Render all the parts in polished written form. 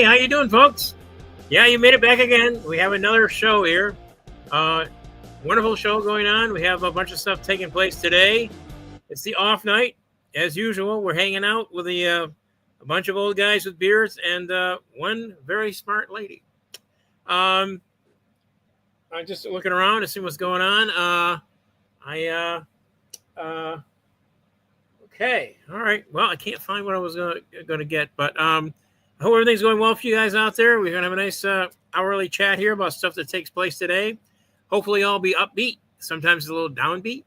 Hey, how you doing, folks? Yeah, you made it back again. We have another show here. Wonderful show going on. We have a bunch of stuff taking place today. It's the off night. As usual, we're hanging out with a bunch of old guys with beards and one very smart lady. I'm just looking around to see what's going on. Okay, all right. Well, I can't find what I was going to get, but I hope everything's going well for you guys out there. We're going to have a nice hourly chat here about stuff that takes place today. Hopefully, I'll be upbeat. Sometimes it's a little downbeat,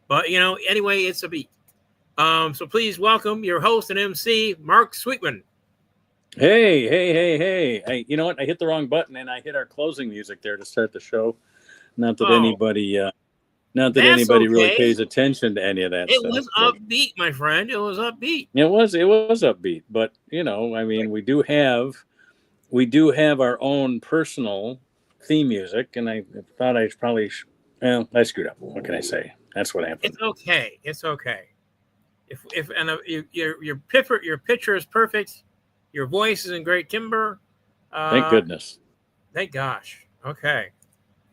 but anyway, it's a beat. So please welcome your host and MC, Mark Sweetman. Hey. You know what? I hit the wrong button and I hit our closing music there to start the show. Not that anybody really pays attention to any of that stuff. It was upbeat, my friend. It was upbeat. It was upbeat, but we do have our own personal theme music, and I thought I probably I screwed up. What can I say? That's what happened. It's okay. If your picture is perfect, your voice is in great timber. Thank goodness. Thank gosh. Okay.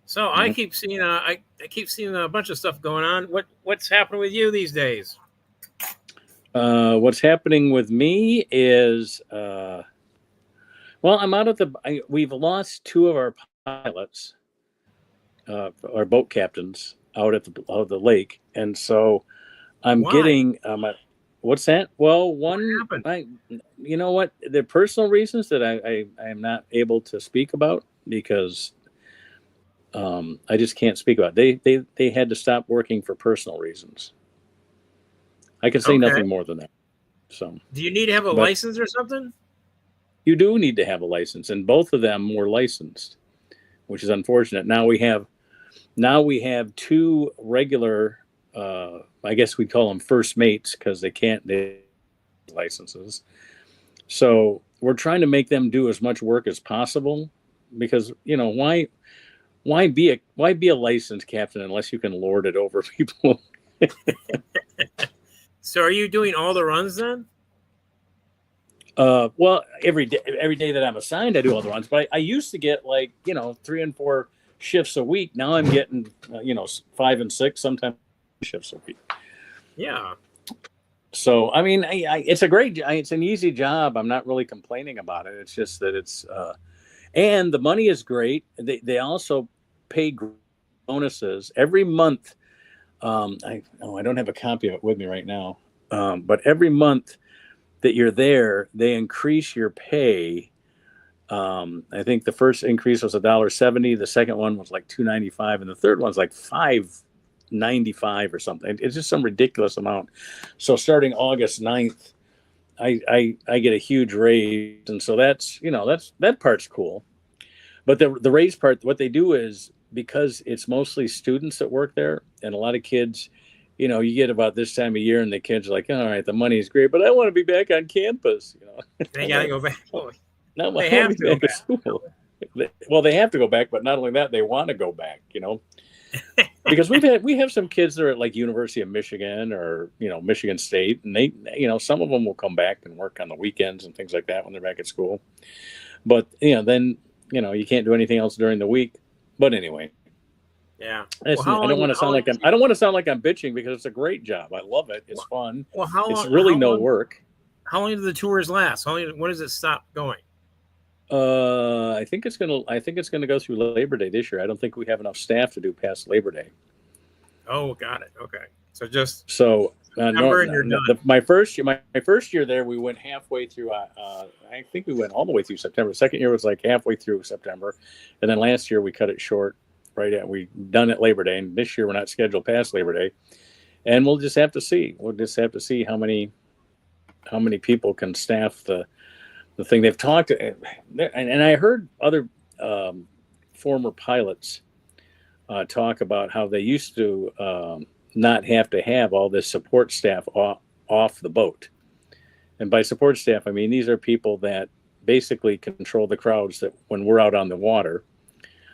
So I keep seeing a bunch of stuff going on. What's happening with you these days? What's happening with me is I'm out of we've lost two of our pilots, our boat captains out at the lake, and so I'm getting what's that? Well, one, you know what? There are personal reasons that I am not able to speak about because I just can't speak about it. They had to stop working for personal reasons. I can say nothing more than that. So, do you need to have a license or something? You do need to have a license, and both of them were licensed, which is unfortunate. Now we have two regular, I guess we'd call them first mates because they licenses. So we're trying to make them do as much work as possible because why be a licensed captain unless you can lord it over people? So are you doing all the runs then? Well, every day that I'm assigned, I do all the runs. But I used to get 3 and 4 shifts a week. Now I'm getting 5 and 6, sometimes shifts a week. Yeah. So I mean, it's an easy job. I'm not really complaining about it. It's just that it's and the money is great. They also pay bonuses every month. I don't have a copy of it with me right now. But every month that you're there, they increase your pay. I think the first increase was $1.70. The second one was like $2.95, and the third one's like $5.95 or something. It's just some ridiculous amount. So starting August 9th, I get a huge raise, and so that part's cool. But the raise part, what they do is, because it's mostly students that work there, and a lot of kids, you get about this time of year and the kids are like, all right, the money's great, but I want to be back on campus. They got to go back. No, they have to go back to school. Well, they have to go back, but not only that, they want to go back, because we have some kids that are at like University of Michigan or, Michigan State, and they, some of them will come back and work on the weekends and things like that when they're back at school. But, then, you can't do anything else during the week. But anyway. Yeah. I don't want to sound like I'm bitching because it's a great job. I love it. It's fun. Well, it's really no work. How long do the tours last? When does it stop going? I think it's gonna go through Labor Day this year. I don't think we have enough staff to do past Labor Day. Oh, got it. Okay. My first year there, we went halfway through. I think we went all the way through September. The second year was like halfway through September, and then last year we cut it short. We done it Labor Day, and this year we're not scheduled past Labor Day, and we'll just have to see. We'll just have to see how many people can staff the thing. They've talked, and I heard other former pilots talk about how they used to not have to have all this support staff off the boat. And by support staff, I mean these are people that basically control the crowds that when we're out on the water.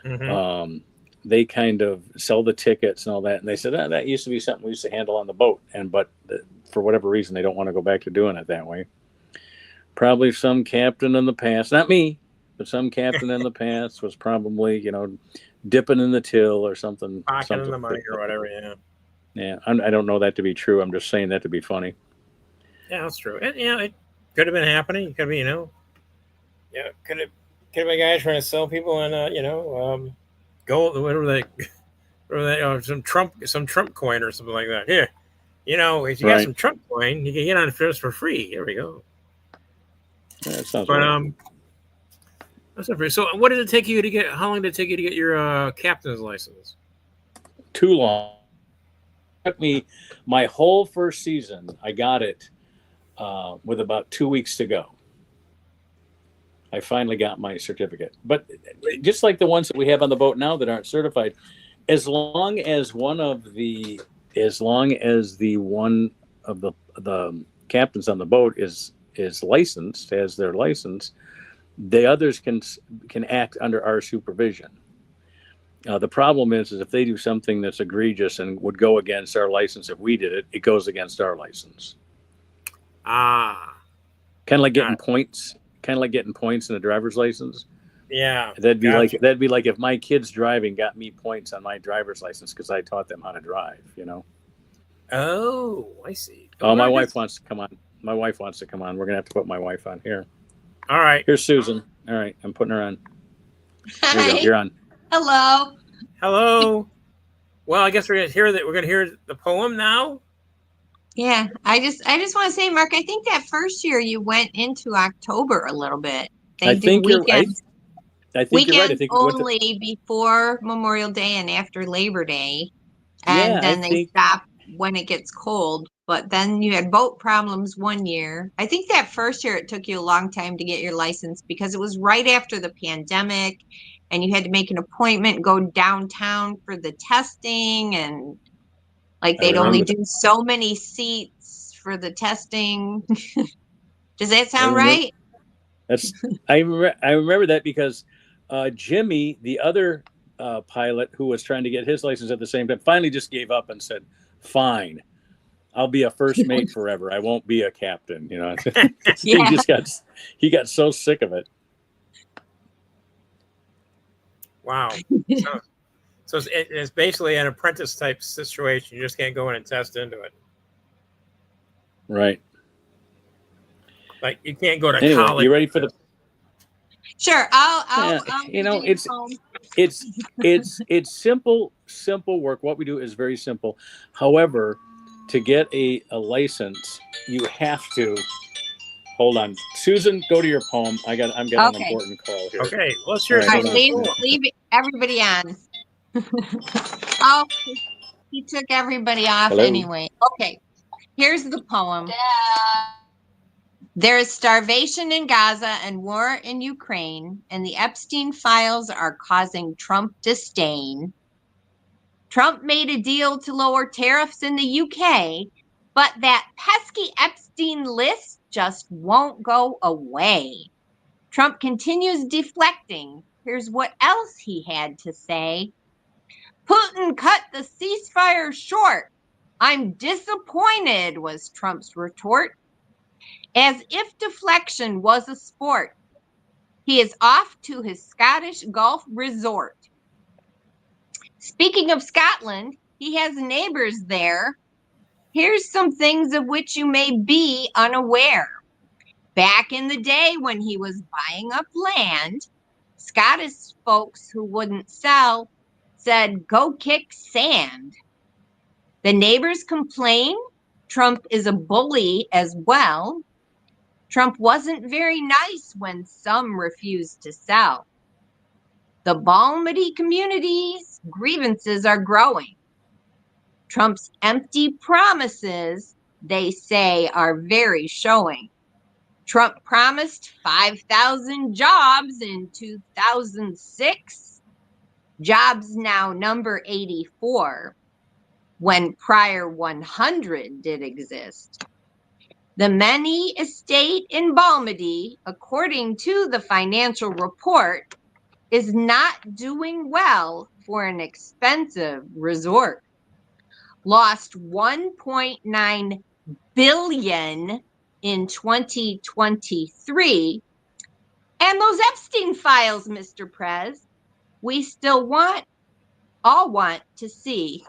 Mm-hmm. They kind of sell the tickets and all that. And they said, that used to be something we used to handle on the boat. But for whatever reason, they don't want to go back to doing it that way. Probably some captain in the past, not me, but some captain in the past was probably, dipping in the till or something, Pocketing something. the money or whatever. Yeah. Yeah, I don't know that to be true. I'm just saying that to be funny. Yeah, that's true. And it could have been happening. It could be, could have been guys trying to sell people on, gold, some Trump coin or something like that. Here, if you got Right. some Trump coin, you can get on first for free. Here we go. Yeah, that sounds But right. that's not free. So, what did it take you to get? How long did it take you to get your captain's license? Too long. It took me my whole first season. I got it with about 2 weeks to go. I finally got my certificate. But just like the ones that we have on the boat now that aren't certified, as long as one of the one of the captains on the boat is licensed, has their license, the others can act under our supervision. The problem is if they do something that's egregious and would go against our license, if we did it, it goes against our license. Ah, Kind of like got getting it. points. Kind of like getting points in a driver's license. Yeah, That'd be gotcha. like if my kids driving got me points on my driver's license because I taught them how to drive. Oh, I see. Oh, my Well, wife wants to come on. My wife wants to come on. We're gonna have to put my wife on here. all right. Here's Susan. All right, I'm putting her on. There you go. Hi. You're on. Hello. Hello. Well, I guess we're gonna hear that. We're gonna hear the poem now. Yeah, I just want to say, Mark, I think that first year you went into October a little bit. I They do think you're. weekends I think you're right. I weekends think we went to. only before Memorial Day and after Labor Day, Yeah, and I then they think. stop when it gets cold. But then you had boat problems one year. I think that first year it took you a long time to get your license because it was right after the pandemic, and you had to make an appointment, go downtown for the testing, and like I they'd only remember that. do so many seats for the testing. Does that I sound remember. right? That's. I remember that because Jimmy, the other pilot who was trying to get his license at the same time, finally just gave up and said, "Fine, I'll be a first mate forever. I won't be a captain." Yeah. He got so sick of it. Wow. So it's basically an apprentice type situation. You just can't go in and test into it. Right. Like you can't go to Anyway, college. you ready for the? Sure. I'll read you It's home. it's simple work. What we do is very simple. However, to get a license, you have to hold on. Susan, go to your poem. I'm getting an Okay. important call here. Okay, let's hear All right, All right, something. leave everybody on. Oh, he took everybody off Hello. anyway. Okay, here's the poem. There is starvation in Gaza and war in Ukraine, and the Epstein files are causing Trump disdain. Trump made a deal to lower tariffs in the UK, but that pesky Epstein list just won't go away. Trump continues deflecting. Here's what else he had to say. Putin cut the ceasefire short. I'm disappointed, was Trump's retort. As if deflection was a sport, he is off to his Scottish golf resort. Speaking of Scotland, he has neighbors there. Here's some things of which you may be unaware. Back in the day when he was buying up land, Scottish folks who wouldn't sell said, go kick sand. The neighbors complain Trump is a bully as well. Trump wasn't very nice when some refused to sell. The Balmedy community's grievances are growing. Trump's empty promises, they say, are very showing. Trump promised 5,000 jobs in 2006. Jobs now number 84, when prior 100 did exist. The Many estate in Balmedy, according to the financial report, is not doing well for an expensive resort. Lost $1.9 billion in 2023. And those Epstein files, Mr. Prez, we still all want to see.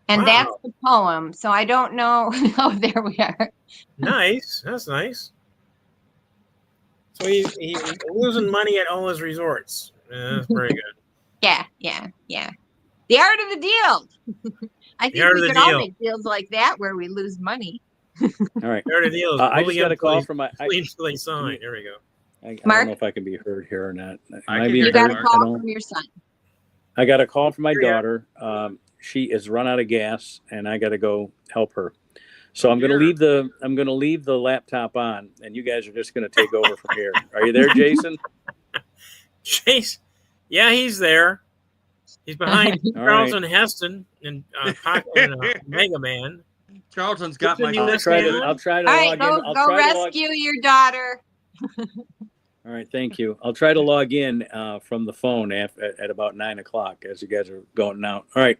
And that's Wow. the poem. So I don't know. Oh, there we are. Nice. That's nice. So he's losing money at all his resorts. Yeah, that's very good. Yeah. The art of the deal. I think art we of the could all deal. make deals like that where we lose money. All right. The art of the deal is I just got a call from my. sleep till they sign. There we go. I Mark? don't know if I can be heard here or not. I Am can being hear You got a heard? call from your son. I got a call from my Here you are. daughter. She is run out of gas, and I got to go help her. So I'm going to dear. leave the laptop on, and you guys are just going to take over from here. Are you there, Jason? Chase. Yeah, he's there. He's behind All Charlton Heston and Mega Man. Charlton's got my. Continue I'll try to All log right, in. go rescue your daughter. All right, thank you. I'll try to log in from the phone at about 9:00 as you guys are going out. All right.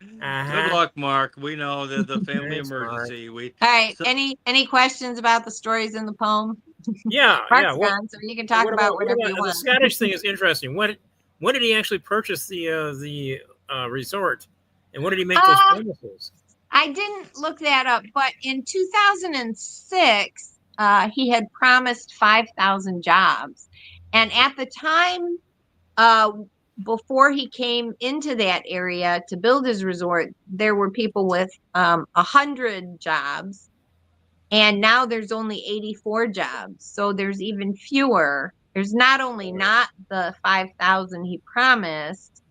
Good luck, Mark. We know that the family Thanks, emergency. All right. So- Any questions about the stories in the poem? Yeah, Mark's yeah. gone, so you can talk about whatever you the want. Scottish thing is interesting. When did he actually purchase the resort, and what did he make those promises? I didn't look that up, but in 2006, he had promised 5,000 jobs, and at the time, before he came into that area to build his resort, there were people with 100 jobs, and now there's only 84 jobs. So there's even fewer. There's not only not the 5,000 he promised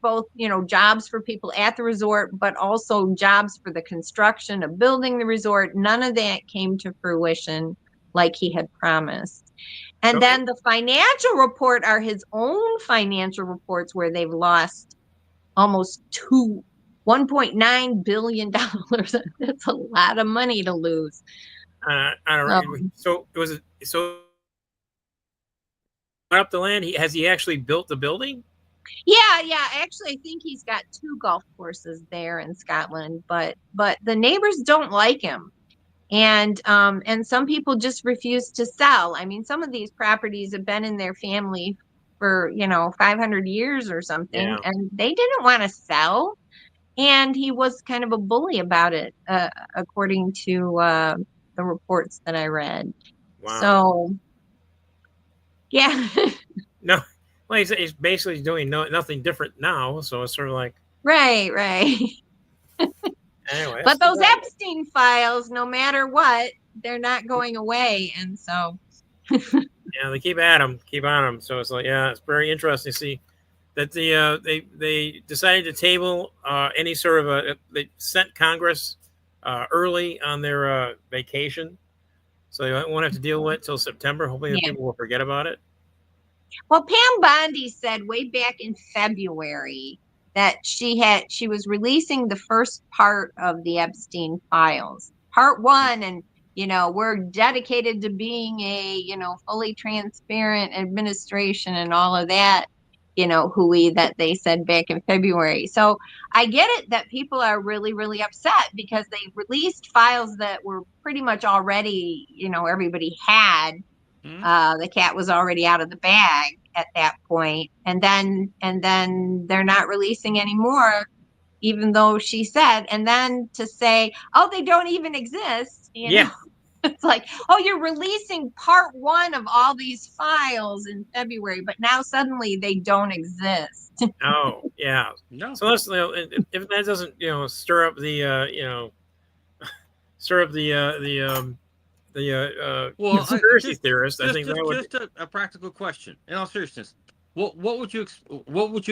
both, jobs for people at the resort, but also jobs for the construction of building the resort. None of that came to fruition like he had promised. And Okay. then the financial report are his own financial reports where they've lost almost $1.9 billion. That's a lot of money to lose. I don't know. So it was up the land. Has he actually built the building? Yeah. Actually, I think he's got 2 golf courses there in Scotland, but the neighbors don't like him. And some people just refuse to sell. I mean, some of these properties have been in their family for, 500 years or something, Yeah. and they didn't want to sell. And he was kind of a bully about it, according to the reports that I read. Wow. So, yeah. No. Well, he's basically doing nothing different now, so it's sort of like Right. anyway. But those Epstein files, no matter what, they're not going away, and so. Yeah, they keep at him. So it's like, yeah, it's very interesting to see that they decided to table any sort of they sent Congress early on their vacation, so they won't have to deal with it till September. Hopefully, people will forget about it. Well, Pam Bondi said way back in February that she was releasing the first part of the Epstein files, part 1, and we're dedicated to being a fully transparent administration and all of that, hooey that they said back in February. So I get it that people are really, really upset because they released files that were pretty much already, everybody had. The cat was already out of the bag at that point, and then they're not releasing anymore, even though she said. And then to say, oh, they don't even exist, know? It's like, oh, you're releasing part 1 of all these files in February, but now suddenly they don't exist. Oh, yeah. No. So let's if that doesn't stir up the conspiracy theorist. I think that would just a practical question. In all seriousness, what would you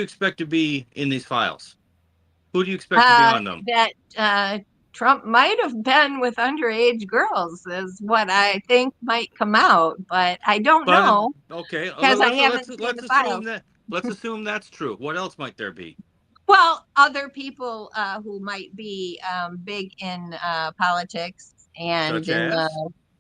expect to be in these files? Who do you expect to be on them? That Trump might have been with underage girls is what I think might come out, but I don't know. Okay, because I haven't seen the files. Let's assume that's true. What else might there be? Well, other people who might be big in politics and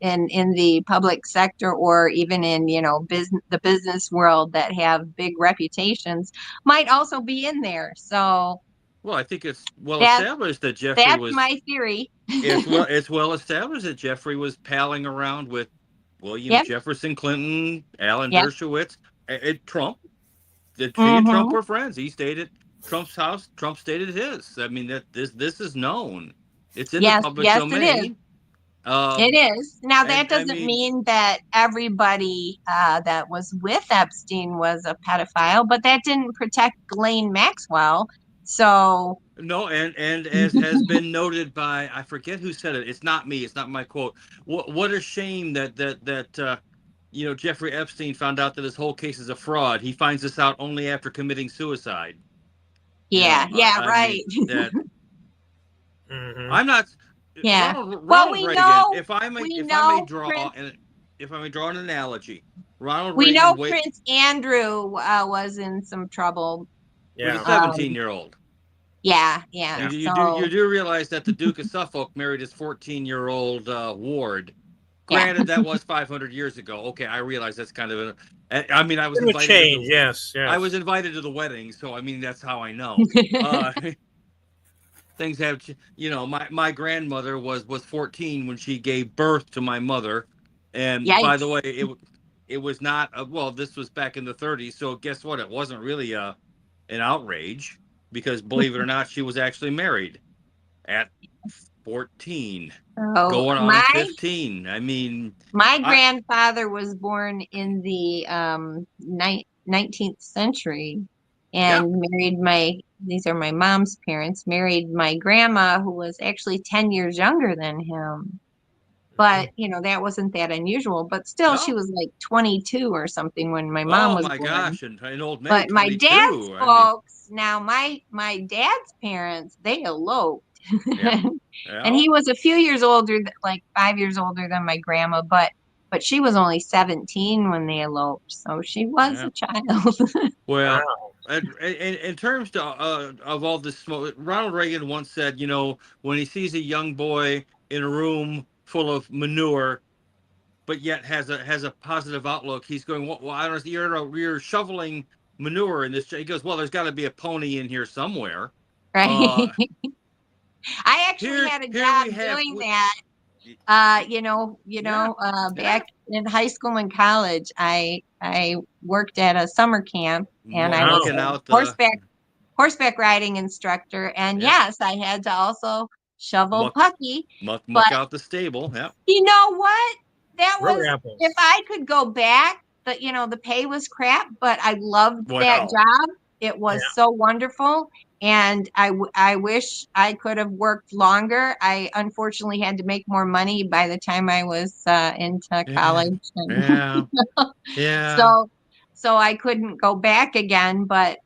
in the public sector, or even in the business world that have big reputations, might also be in there. So Well, I think it's well That's- established that Jeffrey That's was. my theory. It's well established that Jeffrey was palling around with William Yep. Jefferson Clinton, Alan Yep. Dershowitz, Trump. That he and Mhm. Trump were friends. He stayed at Trump's house. Trump stayed at his. I mean, that this is known. It's in the public Yes, domain. it is. Now, that And, I doesn't mean- mean that everybody that was with Epstein was a pedophile, but that didn't protect Ghislaine Maxwell. So, No, and as has been noted by, I forget who said it. It's not me. It's not my quote. What a shame that Jeffrey Epstein found out that his whole case is a fraud. He finds this out only after committing suicide. yeah, I right. mean, that Mhm. I'm not. Yeah. Ronald Well, we Reagan. know- If I may we draw know if I may draw an analogy, Ronald we Reagan know was Prince Andrew was in some trouble. a Yeah. 17-year-old. Yeah. And you So, do realize that the Duke of Suffolk married his 14-year-old ward. Yeah. Granted, that was 500 years ago. Okay, I realize that's kind of I mean, I was It would invited. change. Yes. I was invited to the wedding, so I mean that's how I know. Things have, my grandmother was 14 when she gave birth to my mother, and by the way, it was not well. This was back in the 30s, so guess what? It wasn't really an outrage because, believe it or not, she was actually married at 14, going on 15. I mean, my grandfather was born in the 19th century and married these are my mom's parents, married my grandma, who was actually 10 years younger than him. But, that wasn't that unusual. But still, she was like 22 or something when my mom was born. Gosh, and an old man. But my dad's folks, now my dad's parents, they eloped. And he was a few years older, like 5 years older than my grandma, but she was only 17 when they eloped, so she was a child. Well, in terms of all this smoke, Ronald Reagan once said, when he sees a young boy in a room full of manure, but yet has a positive outlook, he's going, well, I don't know, you're shoveling manure in this. He goes, well, there's got to be a pony in here somewhere. Right. I actually had a job doing that. Back in high school and college, I worked at a summer camp, and I was a horseback riding instructor. And yes, I had to also shovel pucky, muck out the stable. Yeah. You know what? That was apples. If I could go back, but the pay was crap, but I loved that job. It was so wonderful. And I wish I could have worked longer. I unfortunately had to make more money by the time I was into college. So I couldn't go back again. But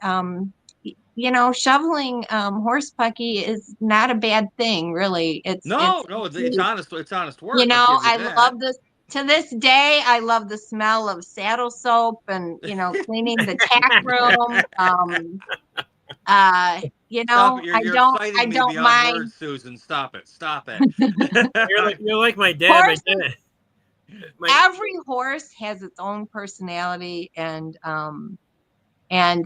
shoveling horse pucky is not a bad thing, really. It's honest. It's honest work. I love this. To this day, I love the smell of saddle soap and cleaning the tack room. I don't mind. Words, Susan, stop it. You're like my dad. Every horse has its own personality, and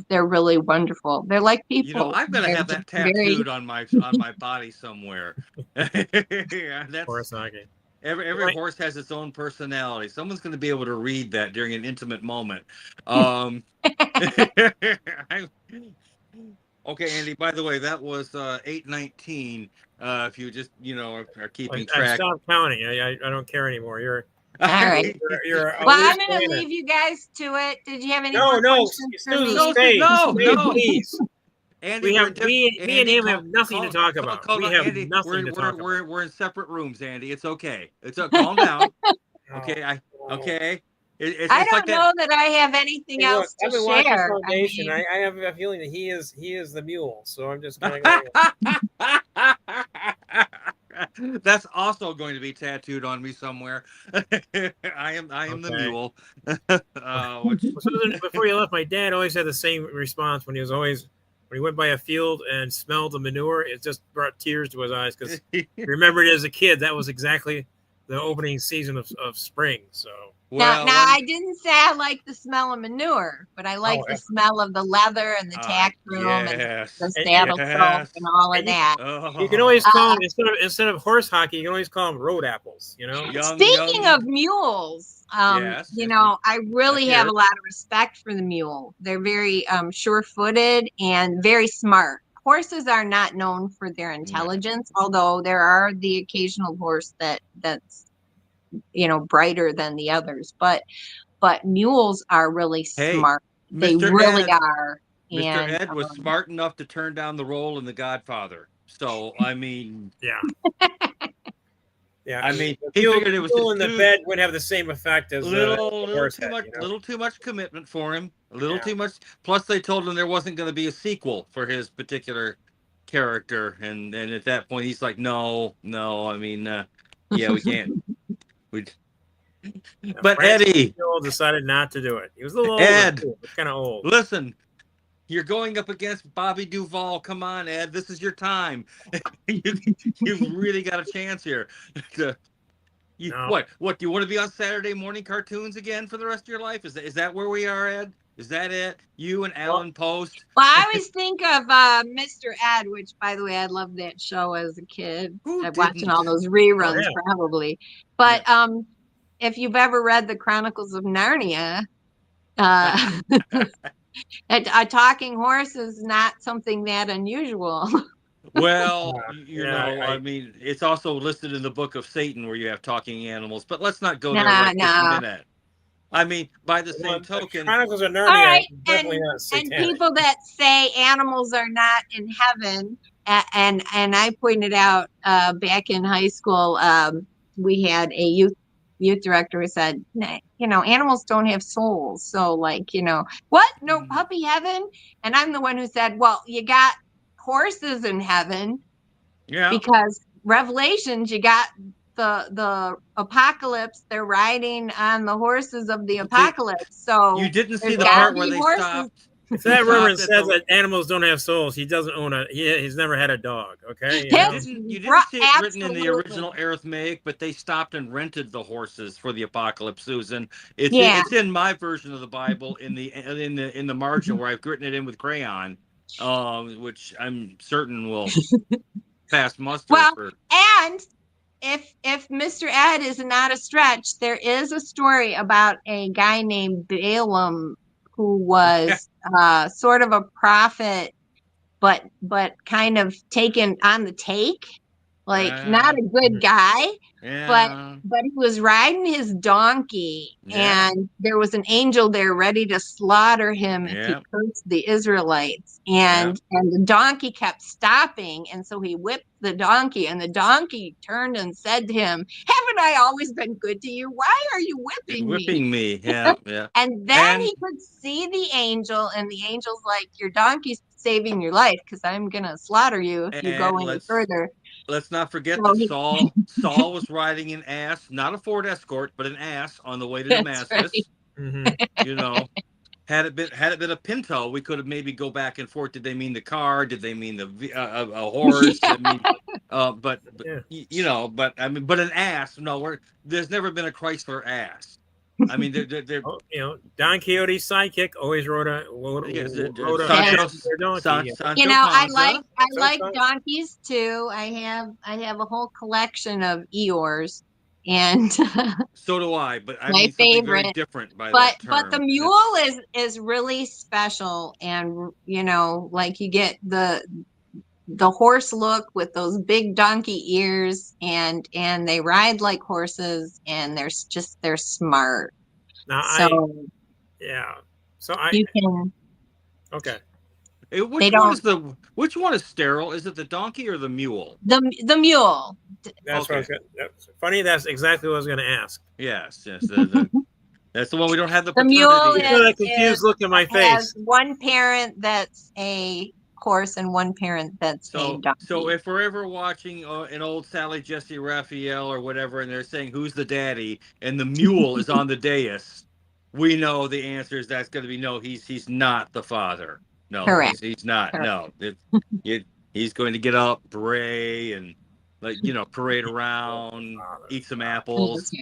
they're really wonderful. They're like people. I've got to have that tattooed on my body somewhere. That's every horse has its own personality. Someone's going to be able to read that during an intimate moment. Okay, Andy, by the way, that was 8:19. If you just, are keeping track. I stopped counting. I don't care anymore. You're all right. You're well, I'm going to leave you guys to it. Did you have any more questions for me? No, please. Andy, me and him have nothing to talk about. We have Andy, nothing to talk about. We're in separate rooms, Andy. It's okay. Calm down. Okay, okay. I don't know that I have anything else to share. Watching Foundation. I have a feeling that he is the mule. So I'm just going to go. That's also going to be tattooed on me somewhere. I am the mule. Before you left, my dad always had the same response when he went by a field and smelled the manure. It just brought tears to his eyes because he remembered as a kid that was exactly the opening season of spring. So Well, now I didn't say I like the smell of manure, but I like the smell of the leather and the tack room and the saddle soap and all of that. You can always call them instead of horse hockey. You can always call them road apples. You know. Speaking of mules, you know, I really have a lot of respect for the mule. They're very sure-footed and very smart. Horses are not known for their intelligence, although there are the occasional horse that's you know brighter than the others. But mules are really smart. They really are. Mr. Ed was smart enough to turn down the role in The Godfather. So I mean, yeah. I mean, he figured it was in the bed would have the same effect as little too much commitment for him. A little too much. Plus, they told him there wasn't going to be a sequel for his particular character, and at that point, he's like, no. I mean, yeah, we can't. But Eddie decided not to do it. He was a little older. Ed, too. Kind of old. Listen. You're going up against Bobby Duvall. Come on, Ed. This is your time. You've really got a chance here. What? Do you want to be on Saturday morning cartoons again for the rest of your life? Is that where we are, Ed? Is that it? You and Alan Post? Well, I always think of Mr. Ed, which, by the way, I loved that show as a kid. Watching all those reruns, probably. But if you've ever read the Chronicles of Narnia, a talking horse is not something that unusual. Well, you know, I mean, it's also listed in the Book of Satan where you have talking animals, but let's not go there right this minute. I mean, by the same token, Chronicles of Narnia, all right, definitely not satanic. And people that say animals are not in heaven, and I pointed out back in high school, we had a youth director who said, you know, animals don't have souls. So like, you know, what? No puppy heaven? And I'm the one who said, well, you got horses in heaven. Yeah. Because Revelations, you got the apocalypse. They're riding on the horses of the apocalypse. So you didn't see the part where they stopped. If that reverend says that animals don't have souls, he doesn't own he's never had a dog, okay? You didn't see it written in the original Aramaic, but they stopped and rented the horses for the apocalypse, Susan. It's in my version of the Bible in the margin where I've written it in with crayon, which I'm certain will pass muster. And if Mr. Ed is not a stretch, there is a story about a guy named Balaam who was sort of a prophet, but kind of taken on the take, like not a good guy, but he was riding his donkey, and there was an angel there ready to slaughter him if he cursed the Israelites, and the donkey kept stopping, and so he whipped the donkey, and the donkey turned and said to him, "Haven't I always been good to you? Why are you whipping me?" Yeah. And then he could see the angel, and the angel's like, "Your donkey's saving your life because I'm gonna slaughter you if you go any further." Let's not forget that Saul was riding an ass, not a Ford Escort, but an ass on the way to Damascus. Right. Mm-hmm. You know, had it been a Pinto, we could have maybe go back and forth. Did they mean the car? Did they mean a horse? I mean, but you know, but I mean, but an ass. No, there's never been a Chrysler ass. I mean, they're you know, Don Quixote's sidekick always rode a donkey. You know, I like donkeys too. I have a whole collection of Eeyores, and so do I. But I my mean favorite, very different by that term. But the mule is really special, and you know, like you get the horse look with those big donkey ears, and they ride like horses, and they're smart. Now, you can. Okay. Which one is sterile? Is it the donkey or the mule? The mule. That's what I was funny. That's exactly what I was going to ask. Yes. That's the one we don't have the mule. That confused look in my face. Has one parent that's a horse and one parent that's a donkey. So if we're ever watching an old Sally Jesse Raphael or whatever, and they're saying who's the daddy, and the mule is on the dais, we know the answer is that's going to be no. He's not the father. No, correct. He's not. Correct. No, he's going to get up, bray, and parade around, eat some apples.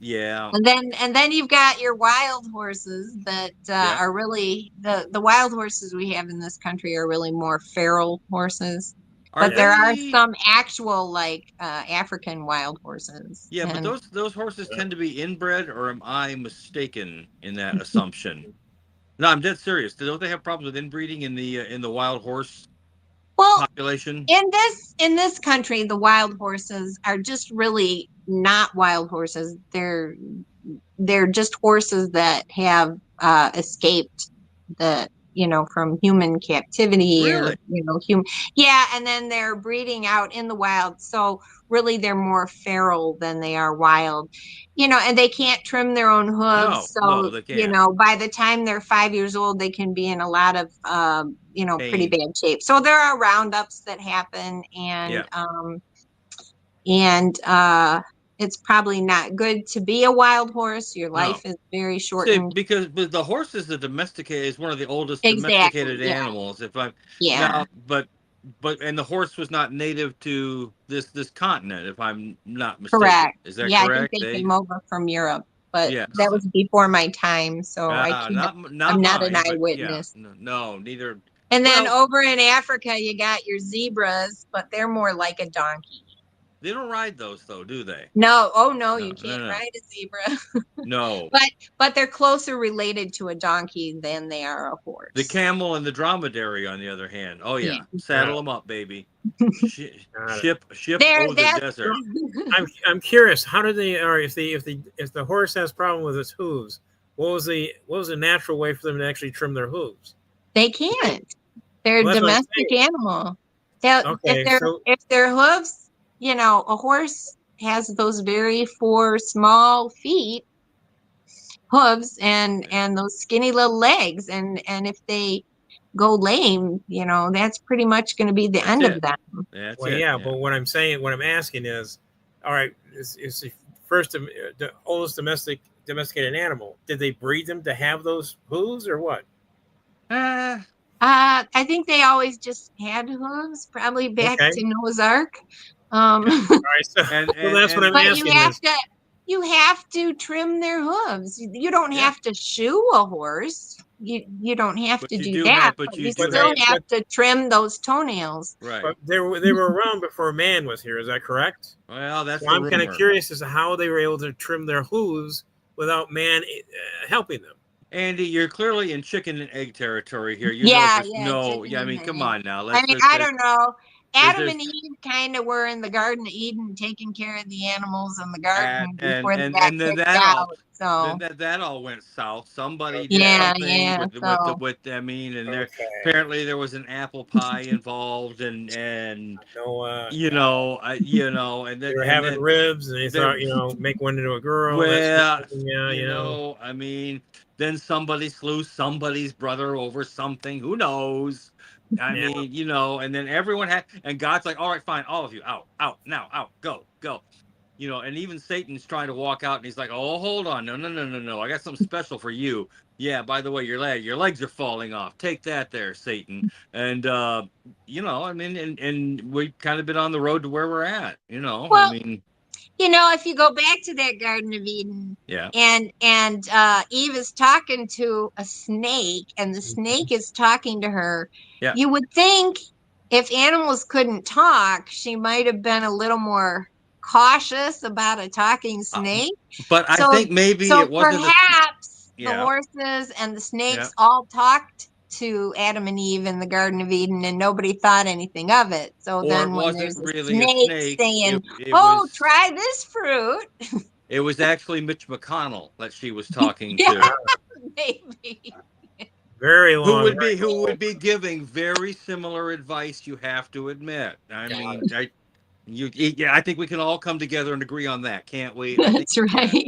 Yeah. And then you've got your wild horses that are really the wild horses we have in this country are really more feral horses. But there are some actual like African wild horses. Yeah, but those horses tend to be inbred, or am I mistaken in that assumption? No, I'm dead serious. Don't they have problems with inbreeding in the wild horse population? In this country, the wild horses are just really not wild horses. They're just horses that have escaped from human captivity Really? or human. Yeah, and then they're breeding out in the wild. So really they're more feral than they are wild. And they can't trim their own hooves. No, So, they can't. by the time they're 5 years old, they can be in a lot of pretty Pain. bad shape. So there are roundups that happen, and it's probably not good to be a wild horse. Your life is very shortened. Because the horse is one of the oldest domesticated Exactly, animals. If I'm yeah. now, but and the horse was not native to this continent, if I'm not mistaken. Correct. Is that yeah, correct? I think they came over from Europe, but Yes. that was before my time, so I can't. I'm not an eyewitness. No, neither. And then over in Africa, you got your zebras, but they're more like a donkey. They don't ride those though, do they? No. Oh no, you can't ride a zebra. No. But they're closer related to a donkey than they are a horse. The camel and the dromedary, on the other hand. Oh yeah. Saddle them up, baby. Ship over the desert. I'm curious. How do they? Or if the horse has problem with its hooves, what was the natural way for them to actually trim their hooves? They can't. They're a domestic animal. If their hooves, a horse has those very 4 small feet, hooves, and those skinny little legs, and if they go lame, that's pretty much going to be the end of them. But what I'm asking is, all right, is the the oldest domesticated animal? Did they breed them to have those hooves or what? I think they always just had hooves, probably back to Noah's Ark. All right, so that's what I'm asking. You have to trim their hooves. You don't have to shoe a horse. You don't have to do that, but you still have to trim those toenails. Right. But they were around before man was here. Is that correct? Well, that's. So I'm kind of curious as to how they were able to trim their hooves without man helping them. Andy, you're clearly in chicken and egg territory here. I mean, come on now. I don't know. Adam and Eve kind of were in the Garden of Eden, taking care of the animals in the garden before they got kicked out. So that all went south. Somebody did something with I mean, and apparently there was an apple pie involved, and and they were having ribs, and they thought make one into a girl. Well, I mean, then somebody slew somebody's brother over something. Who knows? I mean, and then everyone and God's like, all right, fine, all of you, out, now, out, go. And even Satan's trying to walk out, and he's like, oh, hold on, no, I got something special for you. Yeah, by the way, your legs are falling off. Take that there, Satan. And, I mean, and we've kind of been on the road to where we're at, I mean. If you go back to that Garden of Eden, and Eve is talking to a snake, and the snake is talking to her, you would think if animals couldn't talk, she might have been a little more cautious about a talking snake. But I think maybe it wasn't. Perhaps the horses and the snakes all talked to Adam and Eve in the Garden of Eden, and nobody thought anything of it. So then when there's a snake saying, try this fruit. It was actually Mitch McConnell that she was talking to. Maybe. Very long. Who would be giving very similar advice, you have to admit. I mean, I think we can all come together and agree on that, can't we? That's right.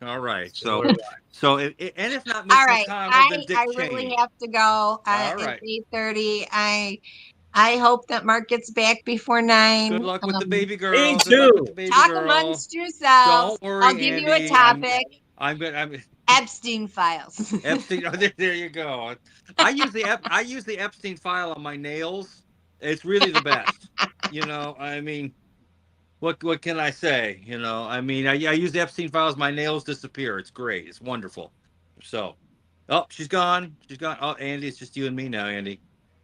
All right. So if not Mitch McConnell, then Dick Cheney. I really have to go. It's 8:30. I hope that Mark gets back before 9. Good luck with the baby girl. Me too. Talk amongst yourselves. Don't worry, I'll give you a topic. I'm good. Epstein files. Epstein. Oh, there you go. I use the Epstein file on my nails. It's really the best. I mean. what can I say? You know, I mean, I use the Epstein files. My nails disappear. It's great. It's wonderful. So, oh, she's gone. She's gone. Oh, Andy, it's just you and me now, Andy.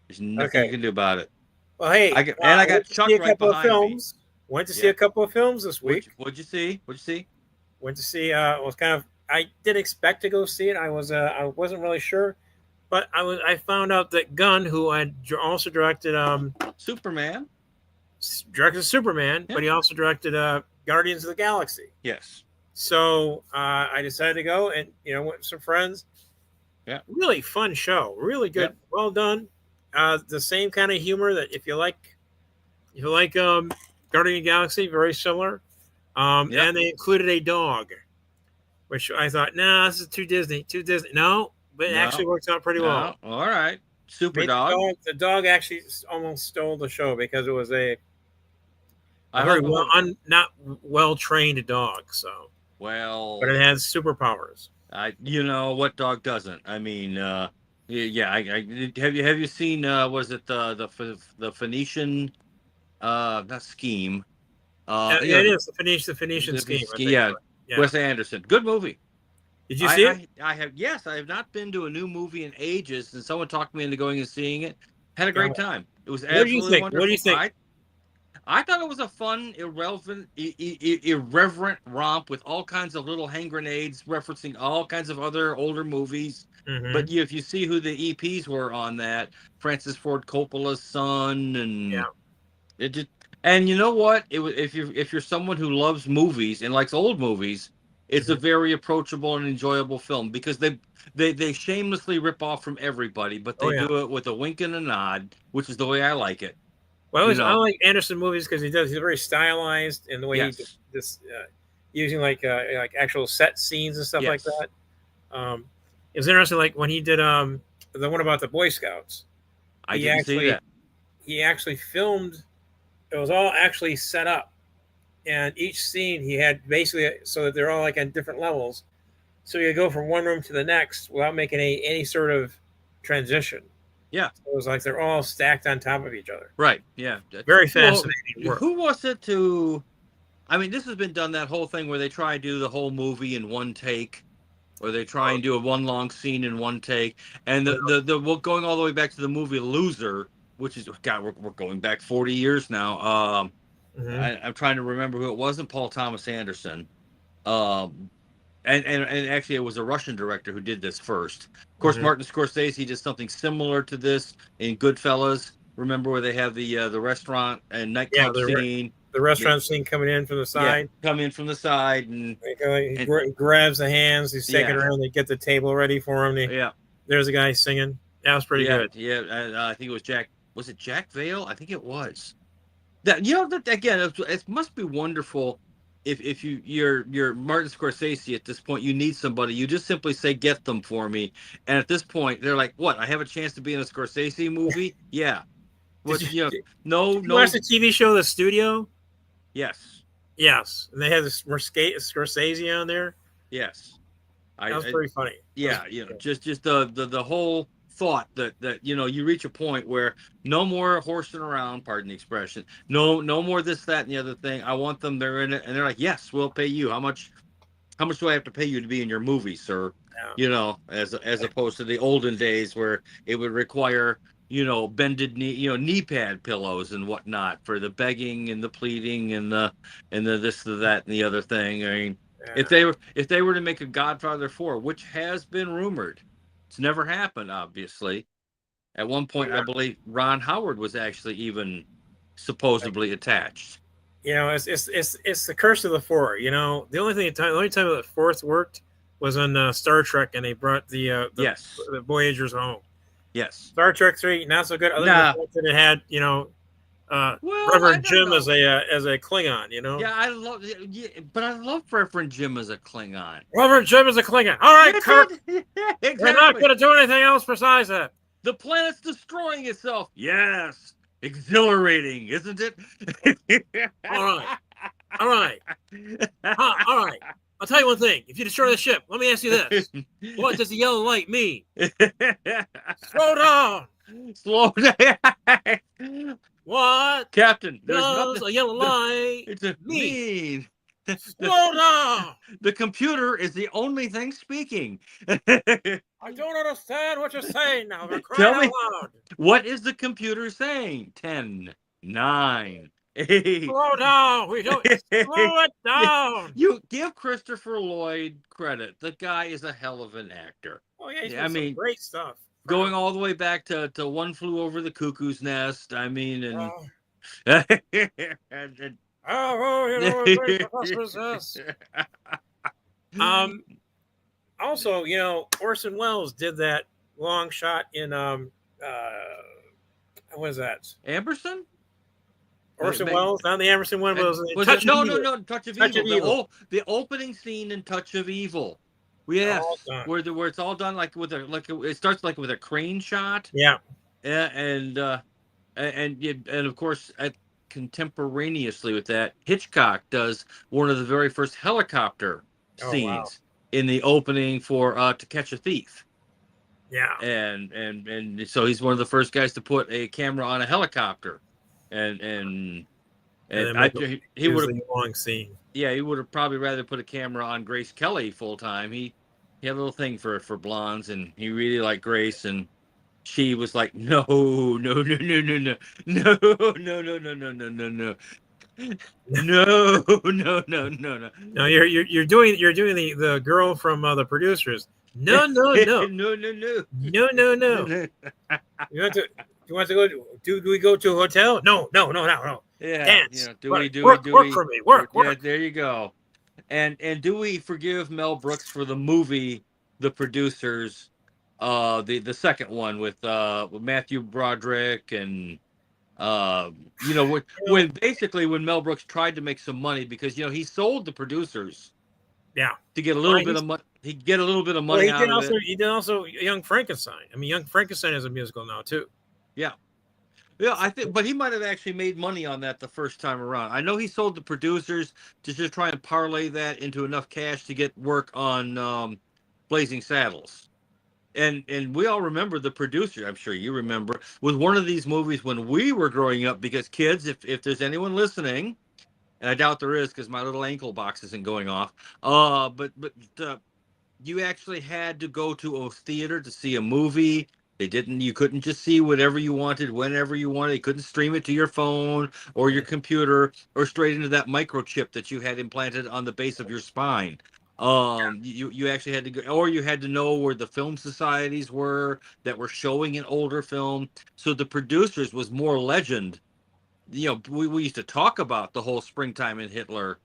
There's nothing you can do about it. Well, hey, I I got went to see Chuck a right couple of behind me. films. Went to see a couple of films this week. What'd you see? What'd you see? Went to see. Was kind of. I did expect to go see it. I wasn't really sure, but I found out that Gunn, who had also directed Superman, but he also directed Guardians of the Galaxy. Yes. So I decided to go, and went with some friends. Yeah. Really fun show. Really good. Yeah. Well done. The same kind of humor that if you like Guardian of the Galaxy, very similar. And they included a dog, which I thought, nah, this is too Disney. No, but it actually works out pretty well. All right. Super dog. The dog actually almost stole the show because it was a not well trained dog. So but it has superpowers. You know what dog doesn't? I mean, have you seen was it the Phoenician not scheme? It is the Phoenician scheme. Yeah. Wes Anderson. Good movie. Did you see it? I have. Yes, I have not been to a new movie in ages, and someone talked me into going and seeing it. Had a great time. It was absolutely wonderful. What do you think? I thought it was a fun, irrelevant romp with all kinds of little hand grenades referencing all kinds of other older movies. Mm-hmm. But if you see who the EPs were on that, Francis Ford Coppola's son, and it just. And you know what? If you're someone who loves movies and likes old movies, it's a very approachable and enjoyable film because they shamelessly rip off from everybody, but they do it with a wink and a nod, which is the way I like it. Well, I like Anderson movies because he's very stylized in the way he just using like actual set scenes and stuff like that. It was interesting, like when he did the one about the Boy Scouts. I didn't see that. He actually filmed. It was all actually set up, and each scene he had basically so that they're all like on different levels, so you go from one room to the next without making any sort of transition. Yeah, so it was like they're all stacked on top of each other. Right. Yeah. Very fascinating work. Who was it to? I mean, this has been done, that whole thing where they try and do the whole movie in one take, or they try and do a one long scene in one take, and the going all the way back to the movie Loser. Which is, God, we're going back 40 years now. I'm trying to remember who it wasn't. Paul Thomas Anderson, and actually it was a Russian director who did this first. Of course, Martin Scorsese did something similar to this in Goodfellas. Remember where they have the restaurant and nightclub scene? The restaurant scene coming in from the side. Come in from the side, and he grabs the hands. He's taking it around. They get the table ready for him. There's a guy singing. That was pretty good. Yeah, I think it was Jack. Was it Jack Vale? I think it was. That again, it must be wonderful if you're Martin Scorsese at this point. You need somebody. You just simply say, "Get them for me." And at this point, they're like, "What? I have a chance to be in a Scorsese movie?" Yeah. Did you no. Watch the TV show The Studio? Yes. Yes, and they had this Scorsese on there. Yes. That was pretty funny. Yeah, just the whole thought that you reach a point where no more horsing around, pardon the expression, no more this, that, and the other thing. I want them, they're in it, and they're like, yes, we'll pay you. How much do I have to pay you to be in your movie, sir? As opposed to the olden days where it would require bended knee, knee pad pillows and whatnot for the begging and the pleading and the this, the that, and the other thing. I mean, if they were to make a Godfather 4, which has been rumored, it's never happened, obviously. At one point, I believe Ron Howard was actually even supposedly attached. It's the curse of the four. The only time the fourth worked was on Star Trek, and they brought the Voyagers home. Yes. Star Trek 3, not so good. Other than the fact that it had Reverend Jim as a Klingon. Yeah, I love Reverend Jim as a Klingon. Reverend Jim as a Klingon. All right, Kirk. Exactly. We're not going to do anything else besides that. The planet's destroying itself. Yes. Exhilarating, isn't it? All right. All right. I'll tell you one thing. If you destroy the ship, let me ask you this. What does the yellow light mean? Slow down. Slow down. What? Captain, there's Does nothing. a yellow light It's a mean? mean. Slow down. The computer is the only thing speaking. I don't understand what you're saying now. They're Tell crying me, out loud. what is the computer saying? 10, 9, 8. Slow down. We don't slow it down. You give Christopher Lloyd credit. The guy is a hell of an actor. Oh yeah, he's I mean, great stuff. Going all the way back to One Flew Over the Cuckoo's Nest. I mean, and Also, Orson Welles did that long shot in what is that? Amberson? Orson Welles, not the Amberson one, but it was Touch of Evil. Touch of Evil. The opening scene in Touch of Evil. Yes, where it's all done it starts like with a crane shot. Yeah, and of course, contemporaneously with that, Hitchcock does one of the very first helicopter scenes in the opening for To Catch a Thief. Yeah, and so he's one of the first guys to put a camera on a helicopter, and he would have long scene. Yeah, he would have probably rather put a camera on Grace Kelly full time. He had a little thing for blondes, and he really liked Grace, and she was like, no. No, you're doing the girl from the producers. No. No. You want to go? Do we go to a hotel? No. Yeah. Dance. Work for me. Work. Yeah, there you go. And do we forgive Mel Brooks for the movie The Producers, the second one with Matthew Broderick and when Mel Brooks tried to make some money because he sold The Producers. Yeah. To get a little bit of money. He'd get a little bit of money out of it. He did also Young Frankenstein. I mean, Young Frankenstein is a musical now too. Yeah. Yeah, I think, but he might have actually made money on that the first time around. I know he sold The Producers to just try and parlay that into enough cash to get work on Blazing Saddles. And we all remember The Producer, I'm sure you remember, was one of these movies when we were growing up, because kids, if there's anyone listening, and I doubt there is because my little ankle box isn't going off, but you actually had to go to a theater to see a movie. You couldn't just see whatever you wanted, whenever you wanted. You couldn't stream it to your phone or your computer or straight into that microchip that you had implanted on the base of your spine. You actually had to go, or you had to know where the film societies were that were showing an older film. So The Producers was more legend. We used to talk about the whole Springtime in Hitler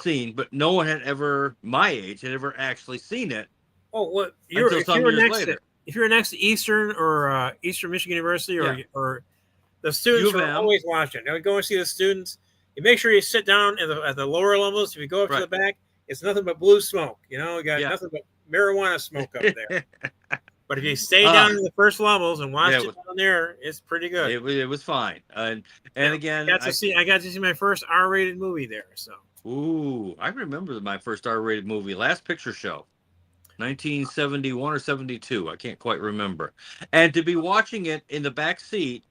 scene, but no one had ever, my age, had ever actually seen it. Oh, what? If you're next to Eastern or Eastern Michigan University or the students are always watching. They would go and see the students. You make sure you sit down at the lower levels. If you go up to the back, it's nothing but blue smoke. You got nothing but marijuana smoke up there. But if you stay down in the first levels and watch it down there, it's pretty good. It was fine. And again, I got to see my first R-rated movie there. So. Ooh, I remember my first R-rated movie, Last Picture Show. 1971 or 72, I can't quite remember. And to be watching it in the back seat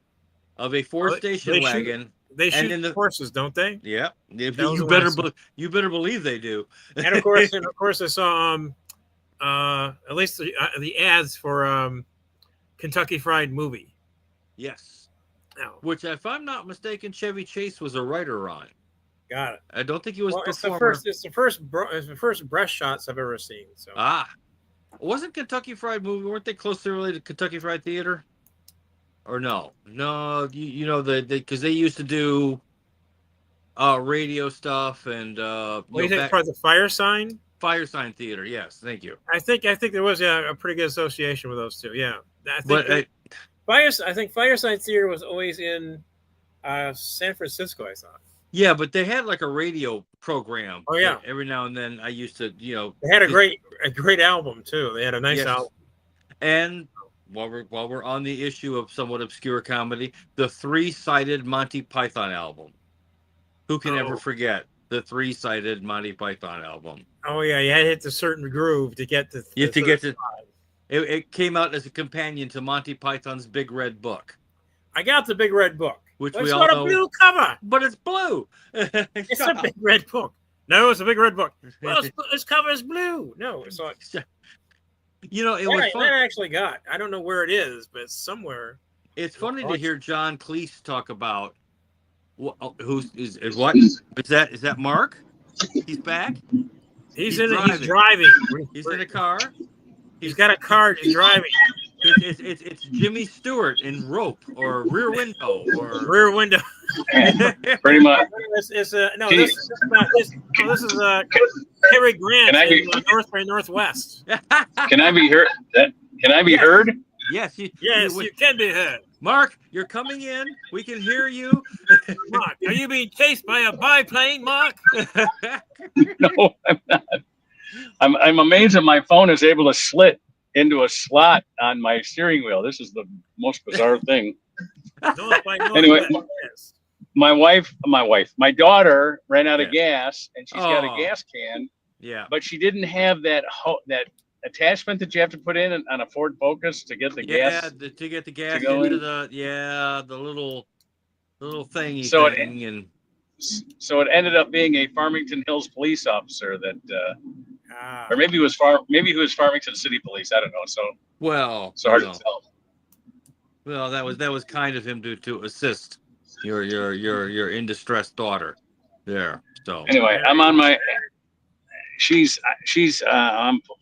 of a station wagon. They shoot in the horses, don't they? Yeah, you better believe they do. And of course, I saw at least the ads for Kentucky Fried Movie. Yes, which, if I'm not mistaken, Chevy Chase was a writer on. Got it. I don't think he was. It's the first breast shots I've ever seen. So wasn't Kentucky Fried Movie? Weren't they closely related to Kentucky Fried Theater? Or no, because they used to do radio stuff and the Fire Sign Theater. Yes, thank you. I think there was a pretty good association with those two. Yeah, I think Fire Sign Theater was always in San Francisco, I thought. Yeah, but they had like a radio program. Oh yeah. Every now and then I used to, They had a great album too. They had a nice album. And while we're on the issue of somewhat obscure comedy, the 3-sided Monty Python album. Who can ever forget the 3-sided Monty Python album? Oh yeah, you had to hit the certain groove to get to. It came out as a companion to Monty Python's Big Red Book. I got the Big Red Book. which It's we all got know. a blue cover. But it's blue. It's a big red book. No, it's a big red book. Well, its cover is blue. No, it's not. You know, it was fun. That I actually got. I don't know where it is, but it's somewhere. It's funny to hear John Cleese talk about what is what is that Mark? He's back. He's driving. He's in a car. He's got a car. He's driving. It's Jimmy Stewart in Rope or Rear Window or Rear Window. Pretty much. This is Cary Grant in North by Northwest. Can I be heard? Can I be heard? Yes, you can be heard. Mark, you're coming in. We can hear you. Mark, are you being chased by a biplane, Mark? No, I'm not. I'm amazed that my phone is able to slit into a slot on my steering wheel. This is the most bizarre thing. Anyway, my daughter ran out of gas, and she's got a gas can. Yeah. But she didn't have that attachment that you have to put in on a Ford Focus to get the gas. Yeah, to get the gas into the little thingy thing. So it ended up being a Farmington Hills police officer that, or maybe he was Farmington City Police. I don't know. So hard to tell. Well, that was kind of him to assist your in distress daughter there. So anyway, I'm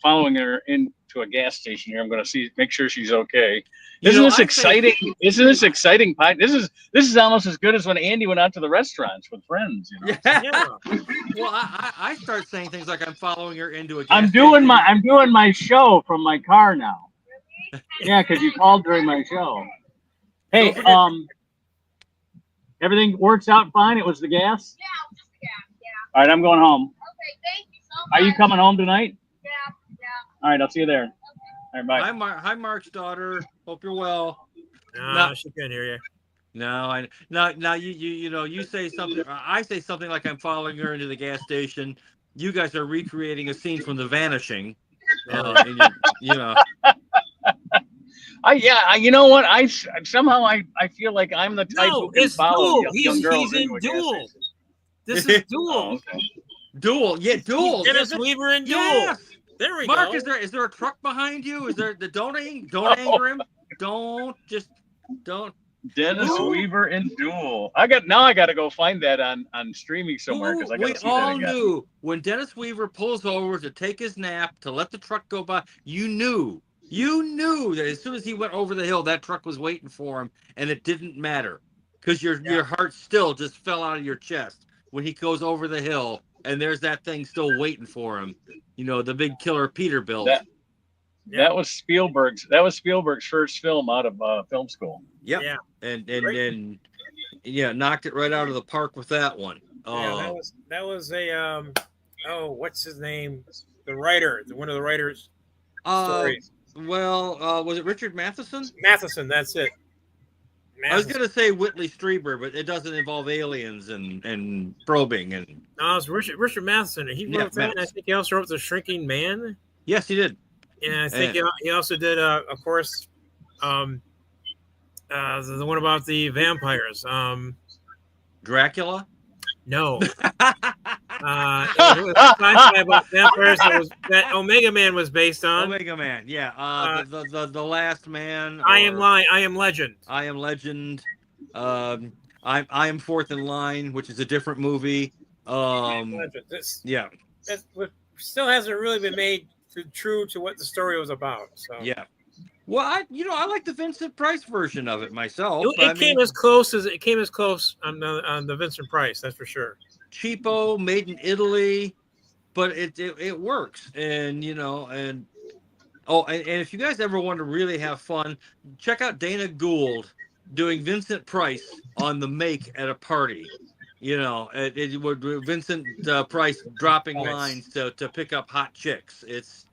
following her into a gas station here. I'm going to make sure she's okay. Isn't this exciting? Isn't this exciting? This is almost as good as when Andy went out to the restaurants with friends. You know? Yeah. Well, I start saying things like I'm following her into a gas I'm doing my show from my car now. Yeah, because you called during my show. Hey, everything works out fine. It was the gas. Yeah, just the gas. Yeah. All right, I'm going home. Okay, thank you so much. Are you coming home tonight? Yeah. All right, I'll see you there. All right, bye. Hi, Mark's daughter. Hope you're well. No, she can't hear you. No, now you say something. I say something like I'm following her into the gas station. You guys are recreating a scene from The Vanishing. You know. You know what? I somehow feel like I'm the type who can follow young girls into a gas station. This is Duel. Oh, okay. Duel, yeah, Duel. Dennis Weaver in Duel. Yes. There we go. Mark, is there a truck behind you? Is there don't anger him. Don't. Dennis Weaver in Duel. I got to go find that on streaming somewhere because I got to see that again. We all knew when Dennis Weaver pulls over to take his nap to let the truck go by. You knew that as soon as he went over the hill, that truck was waiting for him, and it didn't matter because your heart still just fell out of your chest when he goes over the hill, and there's that thing still waiting for him. You know, the big killer Peterbilt. That was Spielberg's first film out of film school. Yep. Yeah. And knocked it right out of the park with that one. That was a what's his name? The writer, one of the writers' stories. Well, was it Richard Matheson? Matheson, that's it. I was gonna say Whitley Strieber, but it doesn't involve aliens and probing and. No, it's Richard Matheson. He wrote that. And I think he also wrote The Shrinking Man. Yes, he did. And I think he also did, of course, the one about the vampires. Dracula? No. It was about vampires that Omega Man was based on. Omega Man, yeah. The Last Man. I Am Legend. I Am Legend. I Am Fourth in Line, which is a different movie. This still hasn't really been made true to what the story was about. So yeah. Well, I like the Vincent Price version of it myself. It came as close on the Vincent Price, that's for sure. Cheapo, made in Italy, but it works. And and if you guys ever want to really have fun, check out Dana Gould doing Vincent Price on The Make at a party. It would Vincent Price dropping lines to pick up hot chicks. It's